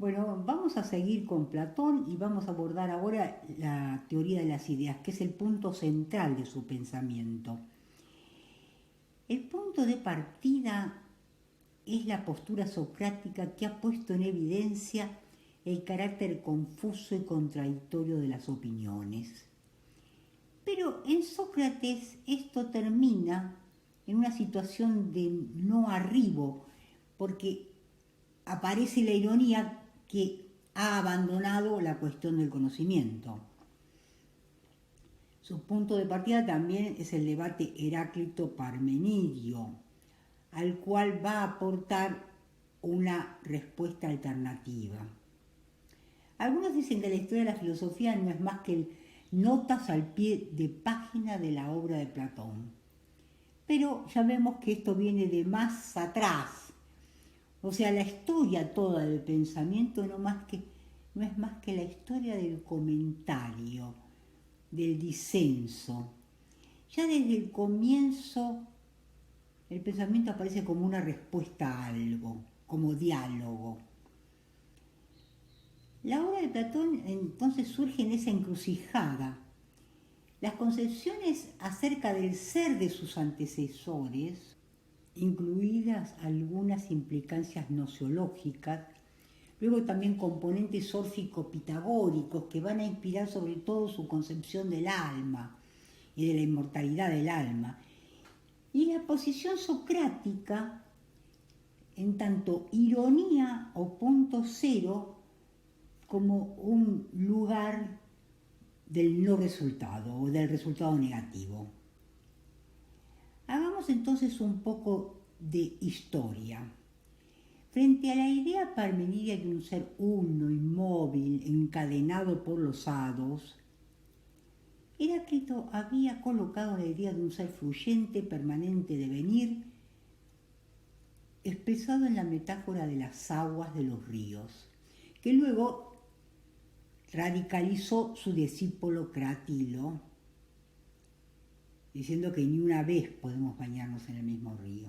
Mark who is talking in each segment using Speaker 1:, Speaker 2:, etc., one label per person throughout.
Speaker 1: Bueno, vamos a seguir con Platón y vamos a abordar ahora la teoría de las ideas, que es el punto central de su pensamiento. El punto de partida es la postura socrática que ha puesto en evidencia el carácter confuso y contradictorio de las opiniones. Pero en Sócrates esto termina en una situación de no arribo, porque aparece la ironía que ha abandonado la cuestión del conocimiento. Su punto de partida también es el debate Heráclito-Parmenidio, al cual va a aportar una respuesta alternativa. Algunos dicen que la historia de la filosofía no es más que notas al pie de página de la obra de Platón. Pero ya vemos que esto viene de más atrás. O sea, la historia toda del pensamiento no es más que la historia del comentario, del disenso. Ya desde el comienzo el pensamiento aparece como una respuesta a algo, como diálogo. La obra de Platón entonces surge en esa encrucijada. Las concepciones acerca del ser de sus antecesores, incluidas algunas implicancias nociológicas, luego también componentes órfico-pitagóricos que van a inspirar sobre todo su concepción del alma y de la inmortalidad del alma. Y la posición socrática, en tanto ironía o punto cero, como un lugar del no resultado o del resultado negativo. Hagamos entonces un poco de historia. Frente a la idea parmenidia de un ser uno, inmóvil, encadenado por los hados, Heráclito había colocado la idea de un ser fluyente, permanente devenir, expresado en la metáfora de las aguas de los ríos, que luego radicalizó su discípulo Cratilo, diciendo que ni una vez podemos bañarnos en el mismo río.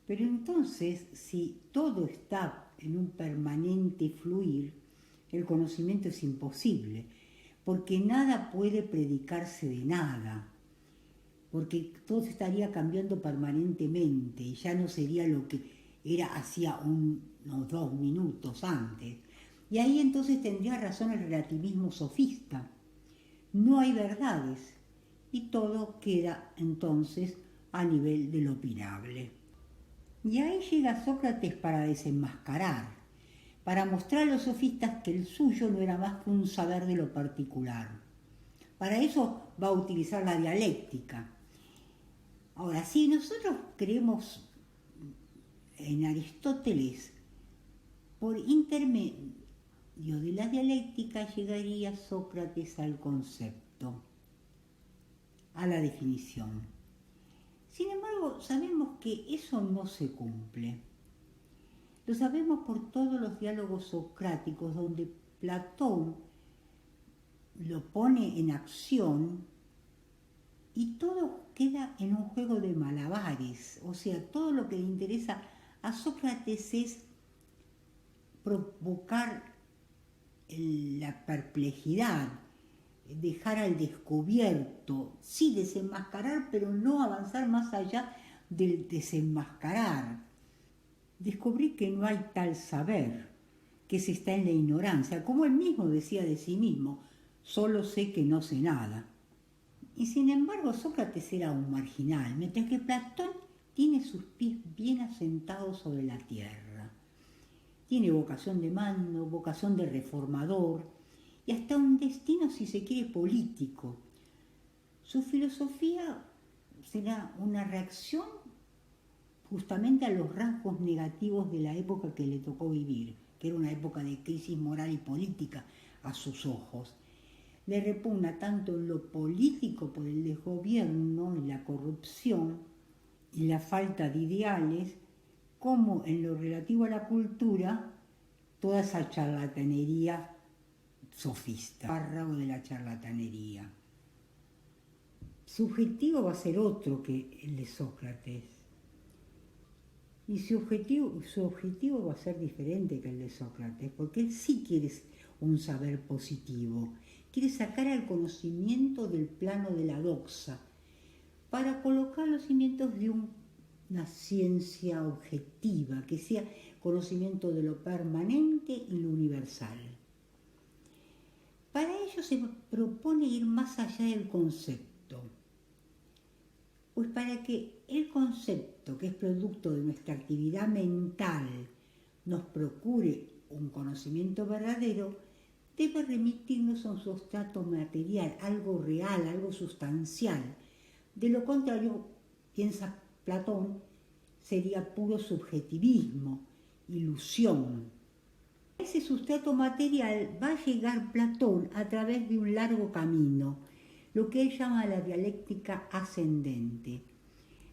Speaker 1: Pero entonces, si todo está en un permanente fluir, el conocimiento es imposible, porque nada puede predicarse de nada, porque todo estaría cambiando permanentemente y ya no sería lo que era hacía unos 2 minutos antes. Y ahí entonces tendría razón el relativismo sofista. No hay verdades y todo queda entonces a nivel de lo opinable. Y ahí llega Sócrates para desenmascarar, para mostrar a los sofistas que el suyo no era más que un saber de lo particular. Para eso va a utilizar la dialéctica. Ahora, si nosotros creemos en Aristóteles, por intermedio de la dialéctica llegaría Sócrates al concepto, a la definición. Sin embargo, sabemos que eso no se cumple. Lo sabemos por todos los diálogos socráticos donde Platón lo pone en acción y todo queda en un juego de malabares. O sea, todo lo que le interesa a Sócrates es provocar la perplejidad, dejar al descubierto, sí desenmascarar, pero no avanzar más allá del desenmascarar. Descubrí que no hay tal saber, que se está en la ignorancia, como él mismo decía de sí mismo, solo sé que no sé nada. Y sin embargo Sócrates era un marginal, mientras que Platón tiene sus pies bien asentados sobre la tierra. Tiene vocación de mando, vocación de reformador y hasta un destino, si se quiere, político. Su filosofía será una reacción justamente a los rasgos negativos de la época que le tocó vivir, que era una época de crisis moral y política a sus ojos. Le repugna tanto en lo político por el desgobierno y la corrupción y la falta de ideales, como en lo relativo a la cultura, toda esa charlatanería sofista, párrafo de la charlatanería. Su objetivo va a ser otro que el de Sócrates. Y su objetivo va a ser diferente que el de Sócrates, porque él sí quiere un saber positivo, quiere sacar al conocimiento del plano de la doxa, para colocar los cimientos de una ciencia objetiva, que sea conocimiento de lo permanente y lo universal. Para ello se propone ir más allá del concepto, pues para que el concepto, que es producto de nuestra actividad mental, nos procure un conocimiento verdadero, debe remitirnos a un sustrato material, algo real, algo sustancial. De lo contrario, piensa Platón, sería puro subjetivismo, ilusión. A ese sustrato material va a llegar Platón a través de un largo camino, lo que él llama la dialéctica ascendente,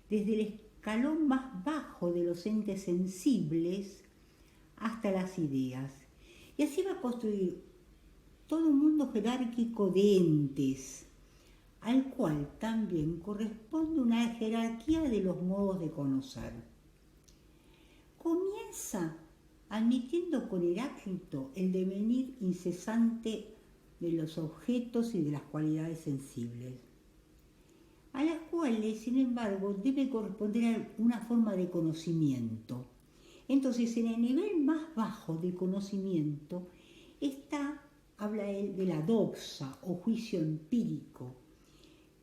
Speaker 1: desde el escalón más bajo de los entes sensibles hasta las ideas. Y así va a construir todo un mundo jerárquico de entes, al cual también corresponde una jerarquía de los modos de conocer. Comienza admitiendo con Heráclito el devenir incesante de los objetos y de las cualidades sensibles, a las cuales, sin embargo, debe corresponder una forma de conocimiento. Entonces, en el nivel más bajo de conocimiento habla él de la doxa o juicio empírico,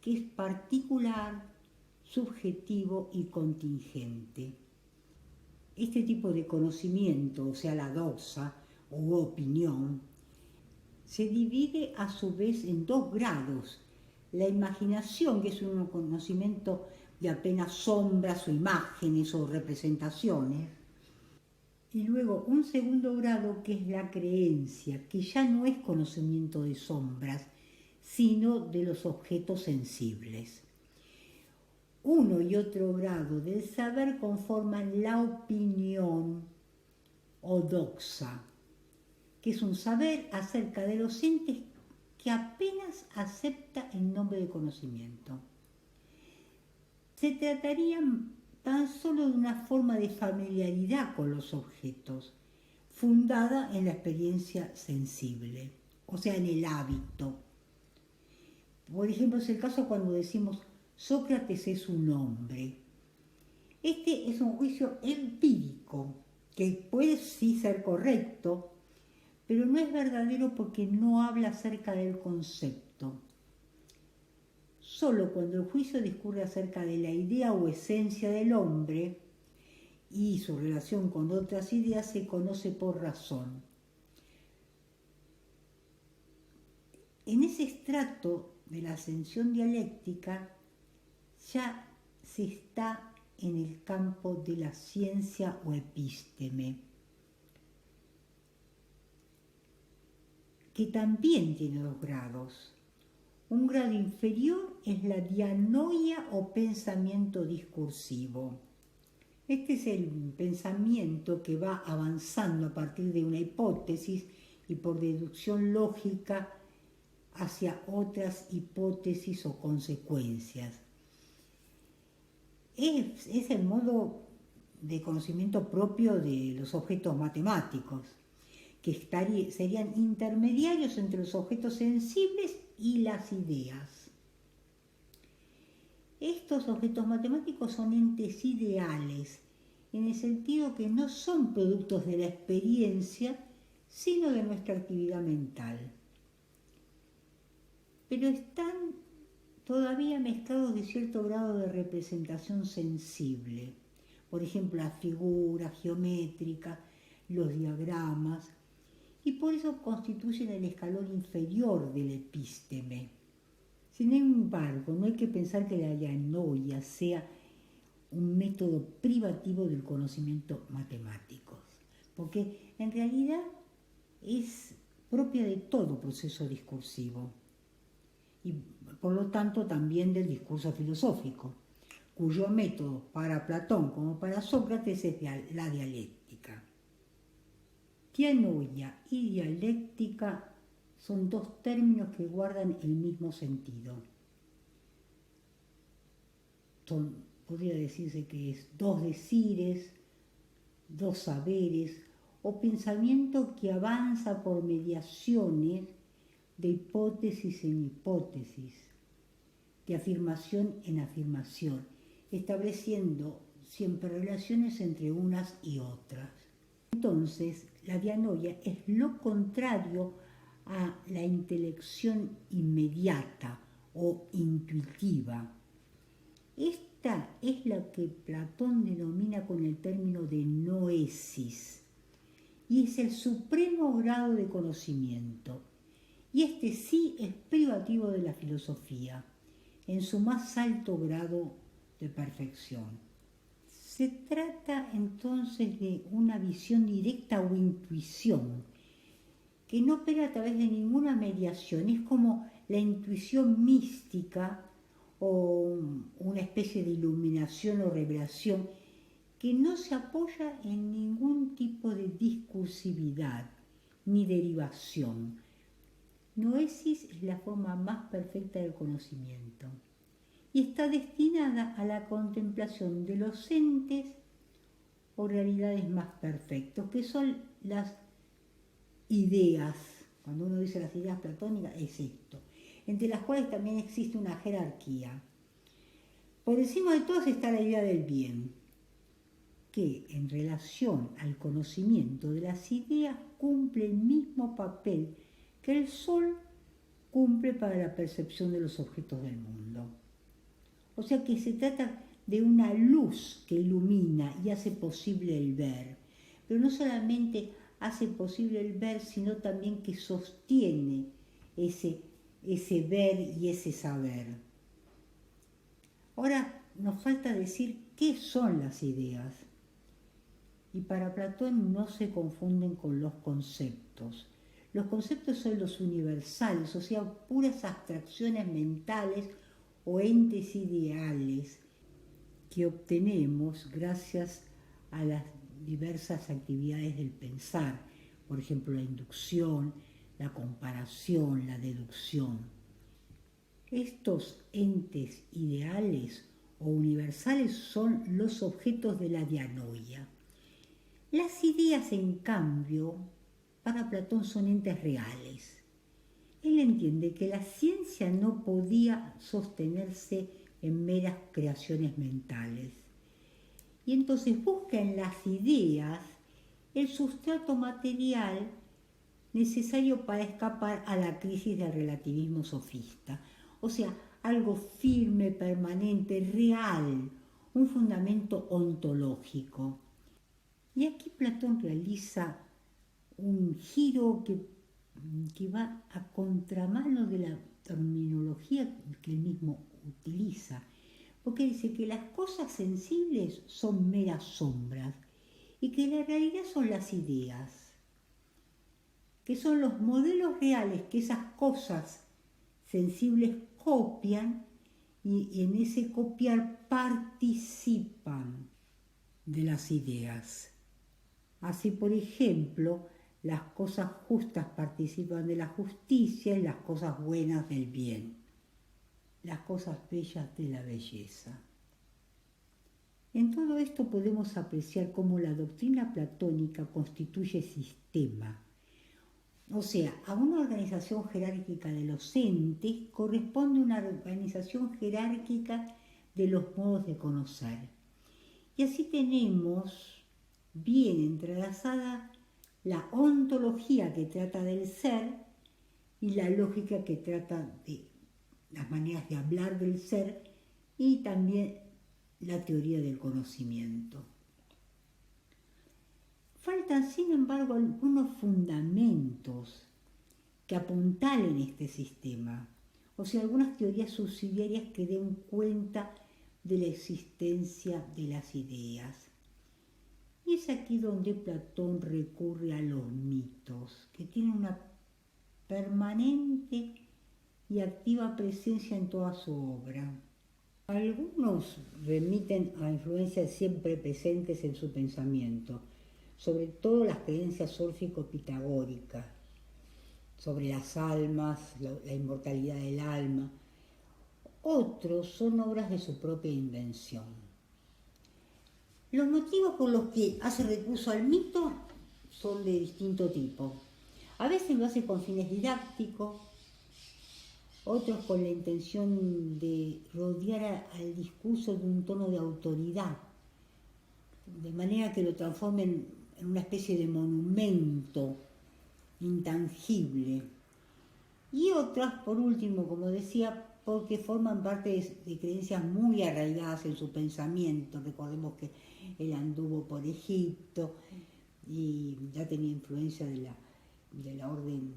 Speaker 1: que es particular, subjetivo y contingente. Este tipo de conocimiento, o sea, la doxa u opinión, se divide a su vez en dos grados. La imaginación, que es un conocimiento de apenas sombras o imágenes o representaciones, y luego un segundo grado, que es la creencia, que ya no es conocimiento de sombras, sino de los objetos sensibles. Uno y otro grado del saber conforman la opinión o doxa, que es un saber acerca de los entes que apenas acepta el nombre de conocimiento. Se trataría tan solo de una forma de familiaridad con los objetos, fundada en la experiencia sensible, o sea, en el hábito. Por ejemplo, es el caso cuando decimos Sócrates es un hombre. Este es un juicio empírico, que puede sí ser correcto, pero no es verdadero porque no habla acerca del concepto. Solo cuando el juicio discurre acerca de la idea o esencia del hombre y su relación con otras ideas se conoce por razón. En ese estrato de la ascensión dialéctica ya se está en el campo de la ciencia o epísteme, que también tiene dos grados. Un grado inferior es la dianoia o pensamiento discursivo. Este es el pensamiento que va avanzando a partir de una hipótesis y por deducción lógica hacia otras hipótesis o consecuencias. Es el modo de conocimiento propio de los objetos matemáticos, que serían intermediarios entre los objetos sensibles y las ideas. Estos objetos matemáticos son entes ideales, en el sentido que no son productos de la experiencia, sino de nuestra actividad mental. Pero están todavía mezclados de cierto grado de representación sensible. Por ejemplo, las figuras geométricas, los diagramas, y por eso constituyen el escalón inferior del epísteme. Sin embargo, no hay que pensar que la dianoia sea un método privativo del conocimiento matemático, porque en realidad es propia de todo proceso discursivo y por lo tanto también del discurso filosófico, cuyo método para Platón como para Sócrates es la dialéctica. Dianoia y dialéctica son dos términos que guardan el mismo sentido. Podría decirse que es dos decires, dos saberes o pensamiento que avanza por mediaciones de hipótesis en hipótesis, de afirmación en afirmación, estableciendo siempre relaciones entre unas y otras. Entonces, la dianoia es lo contrario a la intelección inmediata o intuitiva. Esta es la que Platón denomina con el término de noesis, y es el supremo grado de conocimiento. Y este sí es privativo de la filosofía, en su más alto grado de perfección. Se trata entonces de una visión directa o intuición, que no opera a través de ninguna mediación, es como la intuición mística o una especie de iluminación o revelación que no se apoya en ningún tipo de discursividad ni derivación. Noesis es la forma más perfecta del conocimiento y está destinada a la contemplación de los entes o realidades más perfectos, que son las ideas. Cuando uno dice las ideas platónicas, es esto, entre las cuales también existe una jerarquía. Por encima de todas está la idea del bien, que en relación al conocimiento de las ideas cumple el mismo papel que el sol cumple para la percepción de los objetos del mundo. O sea que se trata de una luz que ilumina y hace posible el ver, pero no solamente hace posible el ver, sino también que sostiene ese ver y ese saber. Ahora nos falta decir qué son las ideas. Y para Platón no se confunden con los conceptos. Los conceptos son los universales, o sea, puras abstracciones mentales o entes ideales que obtenemos gracias a las diversas actividades del pensar, por ejemplo, la inducción, la comparación, la deducción. Estos entes ideales o universales son los objetos de la dianoia. Las ideas, en cambio, para Platón son entes reales. Él entiende que la ciencia no podía sostenerse en meras creaciones mentales. Y entonces busca en las ideas el sustrato material necesario para escapar a la crisis del relativismo sofista. O sea, algo firme, permanente, real, un fundamento ontológico. Y aquí Platón realiza un giro que va a contramano de la terminología que él mismo utiliza, porque dice que las cosas sensibles son meras sombras y que la realidad son las ideas, que son los modelos reales que esas cosas sensibles copian y en ese copiar participan de las ideas. Así, por ejemplo, las cosas justas participan de la justicia y las cosas buenas del bien, las cosas bellas de la belleza. En todo esto podemos apreciar cómo la doctrina platónica constituye sistema. O sea, a una organización jerárquica de los entes corresponde una organización jerárquica de los modos de conocer. Y así tenemos bien entrelazada la ontología que trata del ser y la lógica que trata de las maneras de hablar del ser y también la teoría del conocimiento. Faltan, sin embargo, algunos fundamentos que apuntalen este sistema, o sea, algunas teorías subsidiarias que den cuenta de la existencia de las ideas. Y es aquí donde Platón recurre a los mitos, que tienen una permanente y activa presencia en toda su obra. Algunos remiten a influencias siempre presentes en su pensamiento, sobre todo las creencias órfico-pitagóricas, sobre las almas, la inmortalidad del alma. Otros son obras de su propia invención. Los motivos por los que hace recurso al mito son de distinto tipo. A veces lo hace con fines didácticos, otros con la intención de rodear al discurso de un tono de autoridad, de manera que lo transformen en una especie de monumento intangible. Y otras, por último, como decía, porque forman parte de creencias muy arraigadas en su pensamiento. Recordemos que él anduvo por Egipto y ya tenía influencia de la orden.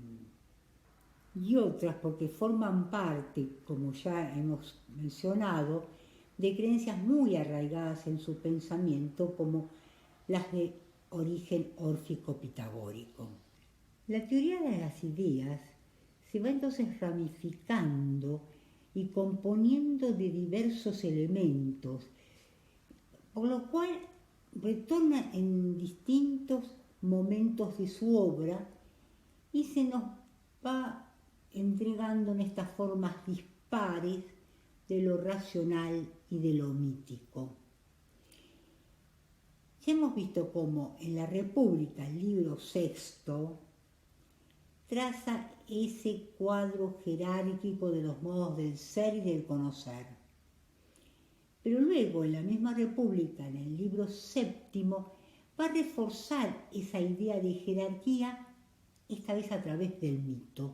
Speaker 1: Y otras porque forman parte, como ya hemos mencionado, de creencias muy arraigadas en su pensamiento, como las de origen órfico-pitagórico. La teoría de las ideas se va entonces ramificando y componiendo de diversos elementos, por lo cual retorna en distintos momentos de su obra y se nos va entregando en estas formas dispares de lo racional y de lo mítico. Ya hemos visto cómo en la República, el libro sexto, traza ese cuadro jerárquico de los modos del ser y del conocer. Pero luego, en la misma República, en el libro séptimo, va a reforzar esa idea de jerarquía, esta vez a través del mito.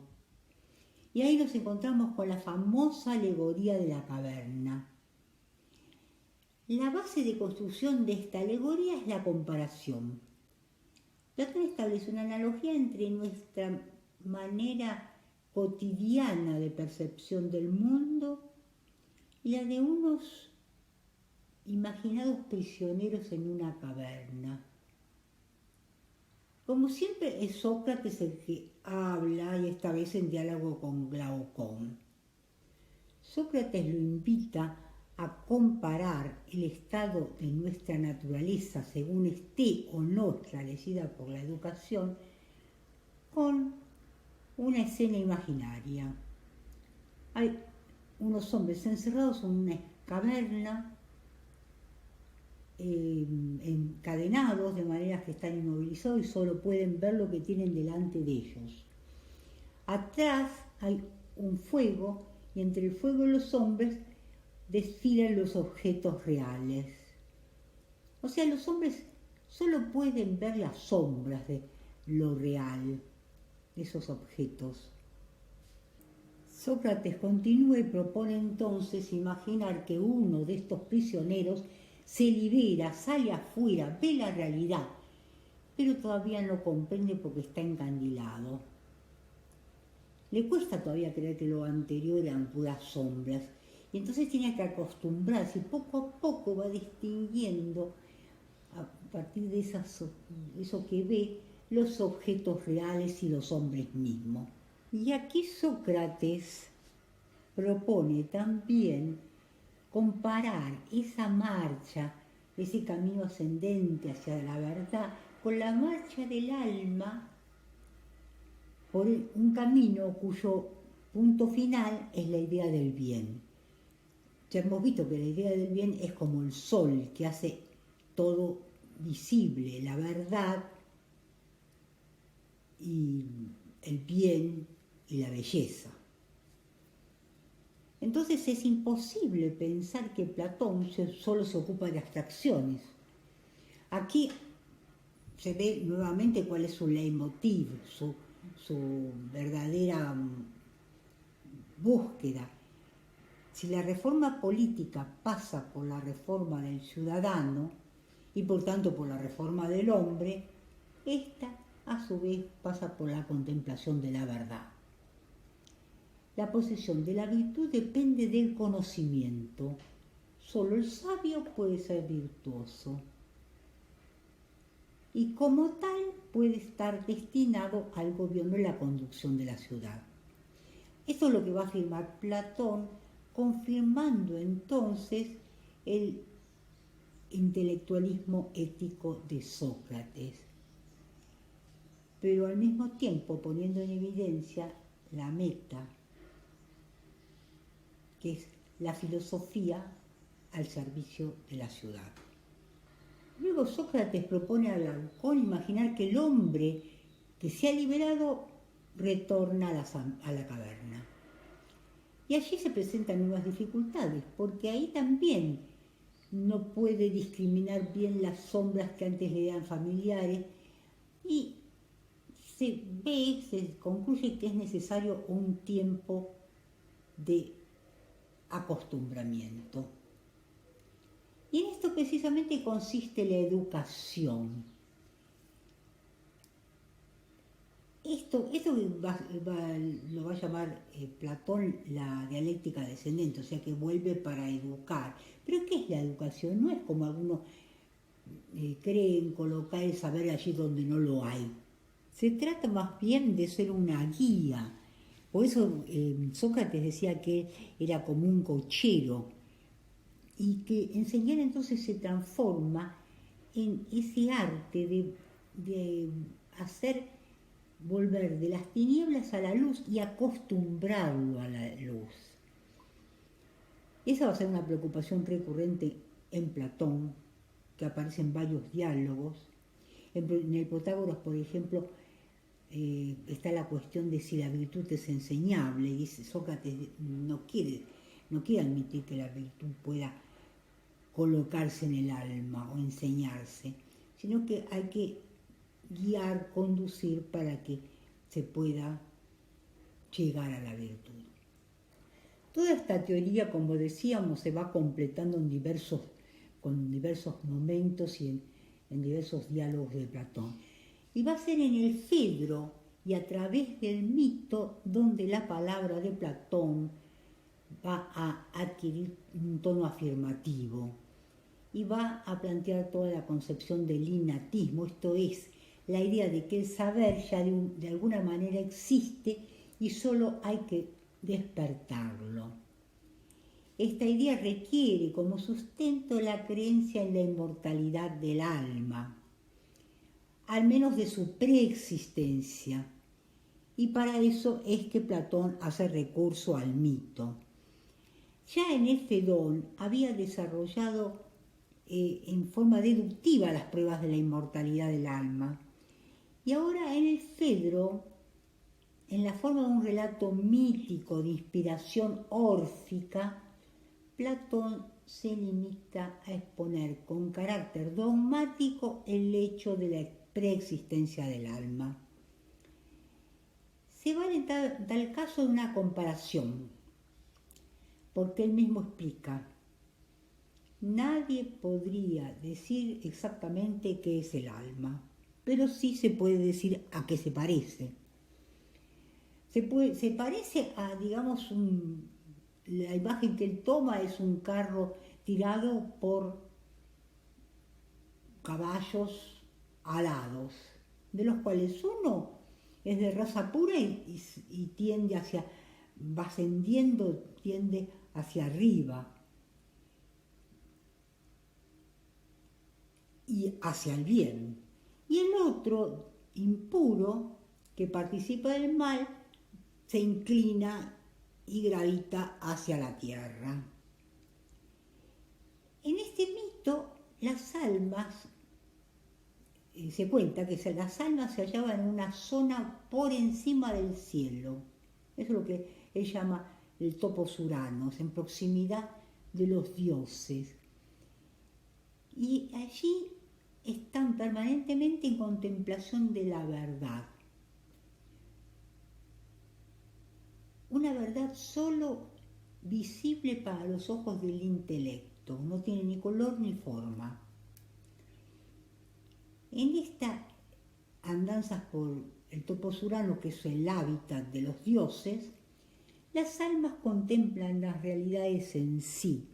Speaker 1: Y ahí nos encontramos con la famosa alegoría de la caverna. La base de construcción de esta alegoría es la comparación. Platón establece una analogía entre nuestra manera cotidiana de percepción del mundo y la de unos imaginados prisioneros en una caverna. Como siempre es Sócrates el que habla, y esta vez en diálogo con Glaucón. Sócrates lo invita a comparar el estado de nuestra naturaleza, según esté o no esclarecida por la educación, con una escena imaginaria. Hay unos hombres encerrados en una caverna, encadenados de manera que están inmovilizados y solo pueden ver lo que tienen delante de ellos. Atrás hay un fuego y entre el fuego y los hombres desfilan los objetos reales. O sea, los hombres solo pueden ver las sombras de lo real, de esos objetos. Sócrates continúa y propone entonces imaginar que uno de estos prisioneros se libera, sale afuera, ve la realidad, pero todavía no comprende porque está encandilado. Le cuesta todavía creer que lo anterior eran puras sombras, y entonces tiene que acostumbrarse y poco a poco va distinguiendo, a partir de eso que ve, los objetos reales y los hombres mismos. Y aquí Sócrates propone también comparar esa marcha, ese camino ascendente hacia la verdad, con la marcha del alma por un camino cuyo punto final es la idea del bien. Ya hemos visto que la idea del bien es como el sol que hace todo visible, la verdad y el bien y la belleza. Entonces es imposible pensar que Platón solo se ocupa de abstracciones. Aquí se ve nuevamente cuál es su leitmotiv, su verdadera búsqueda. Si la reforma política pasa por la reforma del ciudadano y por tanto por la reforma del hombre, esta a su vez pasa por la contemplación de la verdad. La posesión de la virtud depende del conocimiento. Solo el sabio puede ser virtuoso. Y como tal puede estar destinado al gobierno y la conducción de la ciudad. Esto es lo que va a afirmar Platón, confirmando entonces el intelectualismo ético de Sócrates, pero al mismo tiempo poniendo en evidencia la meta, que es la filosofía al servicio de la ciudad. Luego Sócrates propone a Glaucón imaginar que el hombre que se ha liberado retorna a la caverna. Y allí se presentan nuevas dificultades, porque ahí también no puede discriminar bien las sombras que antes le eran familiares y se concluye que es necesario un tiempo de acostumbramiento. Y en esto precisamente consiste la educación. Esto lo va a llamar Platón la dialéctica descendente, o sea que vuelve para educar. Pero ¿qué es la educación? No es como algunos creen colocar el saber allí donde no lo hay. Se trata más bien de ser una guía. Por eso Sócrates decía que era como un cochero y que enseñar entonces se transforma en ese arte de hacer volver de las tinieblas a la luz y acostumbrarlo a la luz. Esa va a ser una preocupación recurrente en Platón, que aparece en varios diálogos. En el Protágoras, por ejemplo, está la cuestión de si la virtud es enseñable, y Sócrates no quiere admitir que la virtud pueda colocarse en el alma o enseñarse, sino que hay que guiar, conducir para que se pueda llegar a la virtud. Toda esta teoría, como decíamos, se va completando con diversos momentos y en diversos diálogos de Platón. Y va a ser en el Fedro y a través del mito donde la palabra de Platón va a adquirir un tono afirmativo y va a plantear toda la concepción del innatismo, esto es, la idea de que el saber ya de alguna manera existe y solo hay que despertarlo. Esta idea requiere como sustento la creencia en la inmortalidad del alma, al menos de su preexistencia, y para eso es que Platón hace recurso al mito. Ya en el Fedón había desarrollado en forma deductiva las pruebas de la inmortalidad del alma, y ahora en el Fedro, en la forma de un relato mítico de inspiración órfica, Platón se limita a exponer con carácter dogmático el hecho de la preexistencia del alma. Se vale en tal caso de una comparación, porque él mismo explica: nadie podría decir exactamente qué es el alma, pero sí se puede decir a qué se parece. Se parece a, digamos, la imagen que él toma es un carro tirado por caballos alados, de los cuales uno es de raza pura y va ascendiendo, tiende hacia arriba y hacia el bien. Y el otro, impuro, que participa del mal, se inclina y gravita hacia la tierra. En este mito, las almas, se cuenta que las almas se hallaban en una zona por encima del cielo. Eso es lo que él llama el topos uranos, en proximidad de los dioses. Y allí están permanentemente en contemplación de la verdad. Una verdad solo visible para los ojos del intelecto, no tiene ni color ni forma. En estas andanzas por el topos urano, que es el hábitat de los dioses, las almas contemplan las realidades en sí,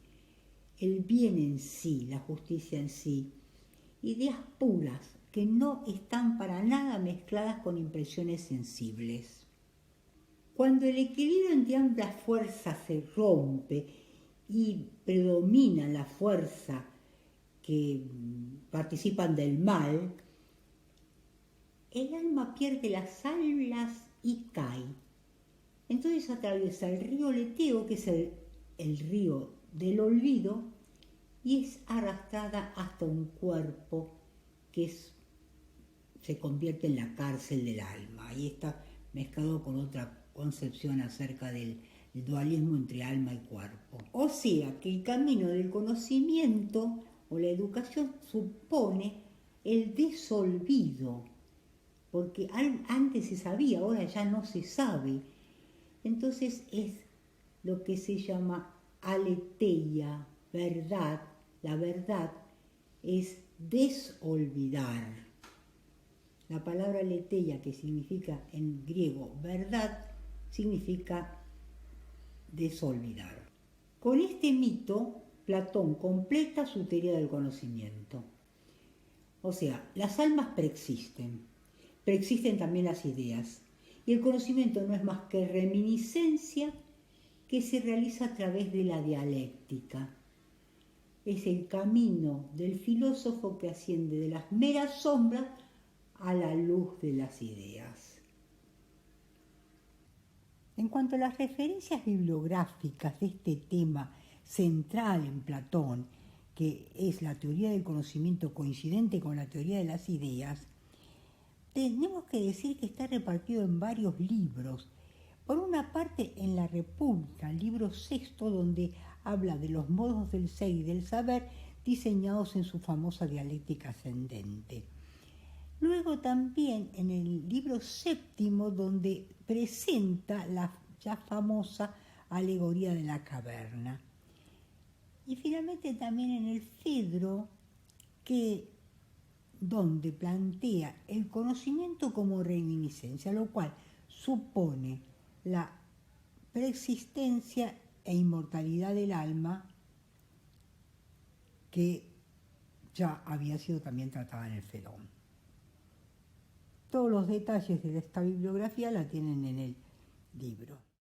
Speaker 1: el bien en sí, la justicia en sí, ideas puras que no están para nada mezcladas con impresiones sensibles. Cuando el equilibrio entre ambas fuerzas se rompe y predomina la fuerza que participan del mal, el alma pierde las alas y cae. Entonces atraviesa el río Leteo, que es el río del olvido, y es arrastrada hasta un cuerpo que se convierte en la cárcel del alma. Ahí está mezclado con otra concepción acerca del dualismo entre alma y cuerpo. O sea, que el camino del conocimiento o la educación supone el desolvido, porque antes se sabía, ahora ya no se sabe. Entonces es lo que se llama aletheia, verdad. La verdad es desolvidar. La palabra aletheia, que significa en griego verdad, significa desolvidar. Con este mito, Platón completa su teoría del conocimiento. O sea, las almas preexisten también las ideas, y el conocimiento no es más que reminiscencia que se realiza a través de la dialéctica. Es el camino del filósofo que asciende de las meras sombras a la luz de las ideas. En cuanto a las referencias bibliográficas de este tema central en Platón, que es la teoría del conocimiento coincidente con la teoría de las ideas, tenemos que decir que está repartido en varios libros. Por una parte, en la República, el libro sexto, donde habla de los modos del ser y del saber diseñados en su famosa dialéctica ascendente. Luego también en el libro séptimo, donde presenta la ya famosa alegoría de la caverna. Y finalmente también en el Fedro, donde plantea el conocimiento como reminiscencia, lo cual supone la preexistencia e inmortalidad del alma, que ya había sido también tratada en el Fedón. Todos los detalles de esta bibliografía la tienen en el libro.